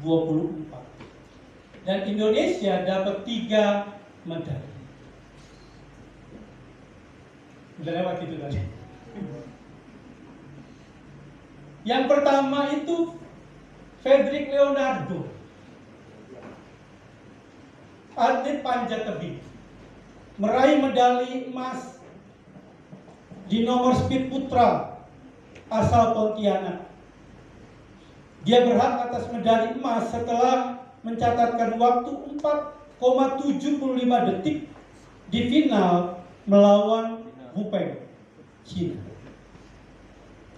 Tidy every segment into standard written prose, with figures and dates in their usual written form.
24. Dan Indonesia dapat 3 medali. Udah lewat itu tadi. Yang pertama itu Frederick Leonardo, atlet panjat tebing, meraih medali emas di nomor speed putra asal Pontianak. Dia berhak atas medali emas setelah mencatatkan waktu 4,75 detik di final melawan Wu Peng, China.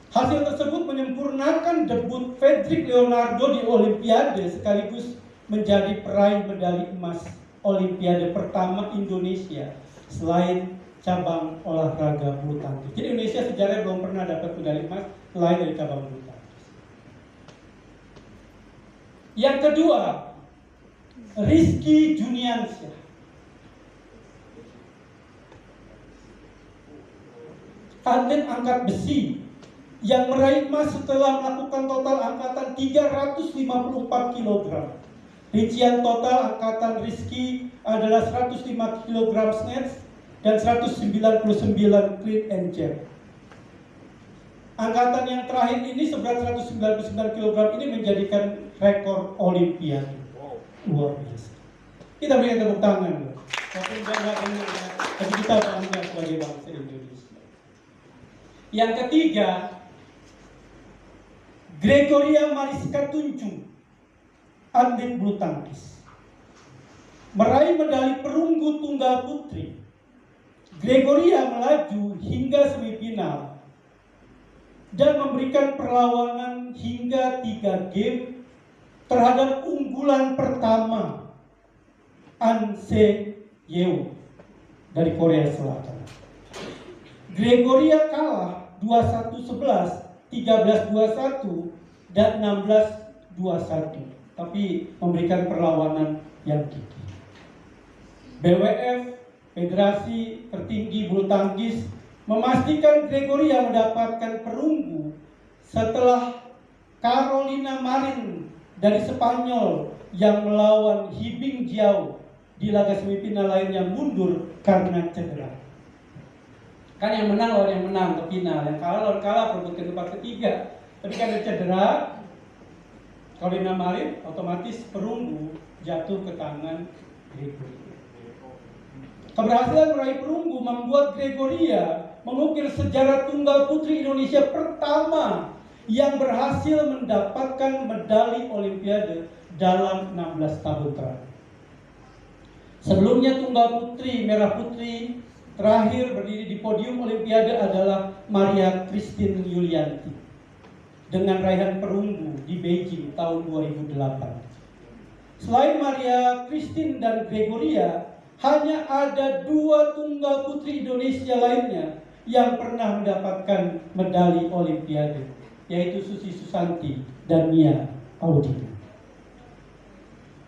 Hasil tersebut menyempurnakan debut Frederick Leonardo di Olimpiade sekaligus menjadi peraih medali emas Olimpiade pertama Indonesia selain cabang olahraga bulu tangkis. Jadi Indonesia sejarahnya belum pernah dapat medali emas selain dari cabang bulu tangkis. Yang kedua, Rizky Juniansyah. Atlet angkat besi yang meraih emas setelah melakukan total angkatan 354 kg. Rincian total angkatan Rizky adalah 105 kg snatch dan 199 clean and jerk. Angkatan yang terakhir ini seberat 199 kg ini menjadikan rekor Olimpiade. Luar biasa. Kita berikan tepuk tangan. Tapi kita bangga sebagai bangsa Indonesia. Yang ketiga, Gregoria Mariska Tunjung, atlet bulu tangkis, meraih medali perunggu tunggal putri. Gregoria melaju hingga semifinal dan memberikan perlawanan hingga 3 game terhadap unggulan pertama An Se-yeon dari Korea Selatan. Gregoria kalah 21-11, 13-21, dan 16-21, tapi memberikan perlawanan yang gigih. BWF, Federasi Tertinggi Bulu Tangkis, memastikan Gregoria mendapatkan perunggu setelah Carolina Marin dari Spanyol yang melawan Hibing Jiao di laga semifinal lainnya mundur karena cedera. Kan yang menang lawan yang menang ke final, yang kalah lawan kalah perebut ke tempat ketiga. Tapi karena cedera, Carolina Marin otomatis perunggu jatuh ke tangan Gregoria. Keberhasilan meraih perunggu membuat Gregoria mengukir sejarah tunggal putri Indonesia pertama yang berhasil mendapatkan medali Olimpiade dalam 16 tahun terakhir. Sebelumnya tunggal putri, merah putri terakhir berdiri di podium Olimpiade adalah Maria Christine Yulianti dengan raihan perunggu di Beijing tahun 2008. Selain Maria Christine dan Gregoria, hanya ada 2 tunggal putri Indonesia lainnya yang pernah mendapatkan medali Olimpiade, yaitu Susi Susanti dan Mia Audina.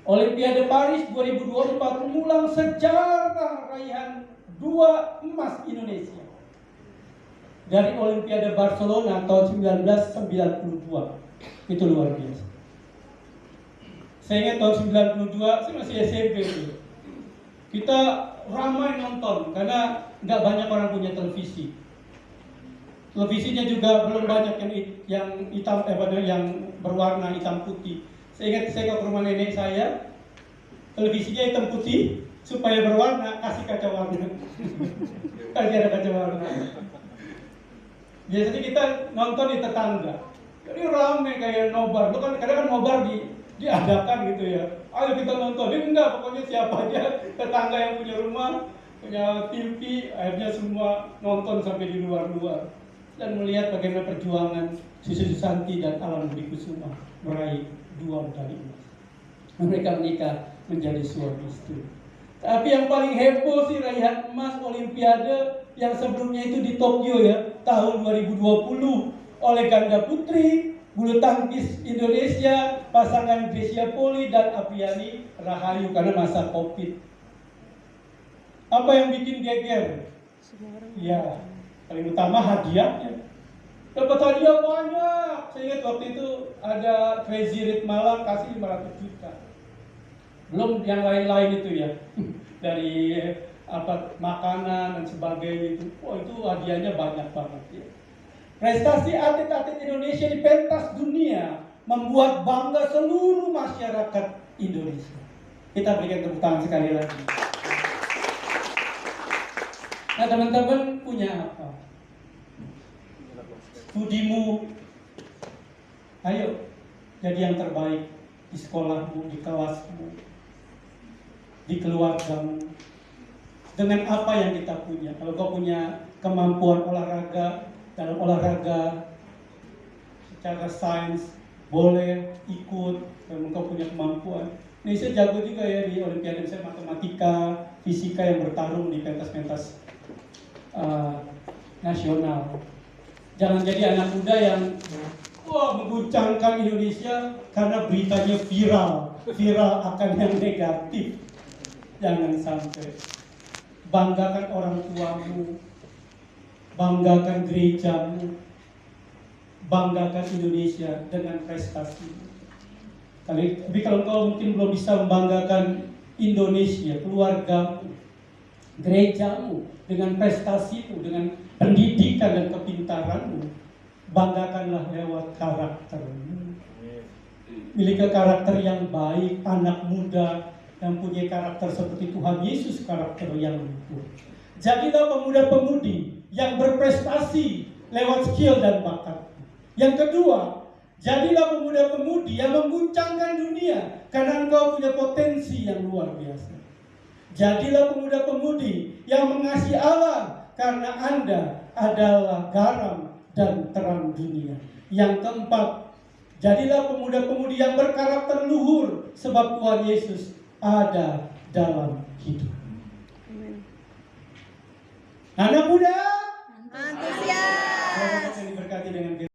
Olimpiade Paris 2024 mengulang sejarah raihan 2 emas Indonesia dari Olimpiade Barcelona tahun 1992. Itu luar biasa. Saya ingat tahun 92, saya masih SMP dulu. Kita ramai nonton karena nggak banyak orang punya televisi. Televisinya juga belum banyak yang hitam, yang berwarna hitam putih. Saya ingat saya ke rumah nenek saya, televisinya hitam putih supaya berwarna, kasih kaca warna. Kasih ada kaca warna. Biasanya kita nonton di tetangga. Jadi rame kayak nobar. Itu kan kadang kan nobar diadakan gitu ya. Ayo kita nonton. Ini enggak, pokoknya siapa aja tetangga yang punya rumah, punya TV, akhirnya semua nonton sampai di luar-luar dan melihat bagaimana perjuangan Susi Susanti dan Alan Budi Kusuma meraih 2 medali emas. Mereka menikah menjadi suami istri. Tapi yang paling heboh sih raihan emas Olimpiade yang sebelumnya itu di Tokyo ya, tahun 2020 oleh ganda putri bulu tangkis Indonesia, pasangan Grecia Poli dan Apriani Rahayu karena masa Covid. Apa yang bikin geger? Ya, paling utama hadiahnya. Dapat hadiah banyak. Saya ingat waktu itu ada Crazy Rich Malang kasih 500 juta. Belum yang lain-lain itu ya. Dari makanan dan sebagainya itu. Itu hadiahnya banyak banget ya. Prestasi atlet-atlet Indonesia di pentas dunia membuat bangga seluruh masyarakat Indonesia. Kita berikan tepuk tangan sekali lagi. Nah, teman-teman punya apa? Studimu, ayo jadi yang terbaik di sekolahmu, di kelasmu, di keluargamu. Dengan apa yang kita punya. Kalau kau punya kemampuan olahraga, dalam olahraga secara sains boleh ikut. Kalau kau punya kemampuan. Indonesia jago juga ya di Olimpiade, misalnya matematika, fisika yang bertarung di pentas-pentas nasional. Jangan jadi anak muda yang mengguncangkan Indonesia karena beritanya viral akan yang negatif. Jangan sampai. Banggakan orang tuamu, banggakan gerejamu, banggakan Indonesia dengan prestasi. Tapi kalau kau mungkin belum bisa membanggakan Indonesia, keluargamu, gerejamu dengan prestasimu, dengan pendidikan dan kepintaranmu, banggakanlah lewat karaktermu. Miliki karakter yang baik, anak muda yang punya karakter seperti Tuhan Yesus, karakter yang luhur. Jadilah pemuda-pemudi yang berprestasi lewat skill dan bakat. Yang kedua, jadilah pemuda-pemudi yang mengguncangkan dunia karena engkau punya potensi yang luar biasa. Jadilah pemuda-pemudi yang mengasihi Allah karena Anda adalah garam dan terang dunia. Yang keempat, jadilah pemuda-pemudi yang berkarakter luhur sebab Tuhan Yesus ada dalam hidup. Anak muda,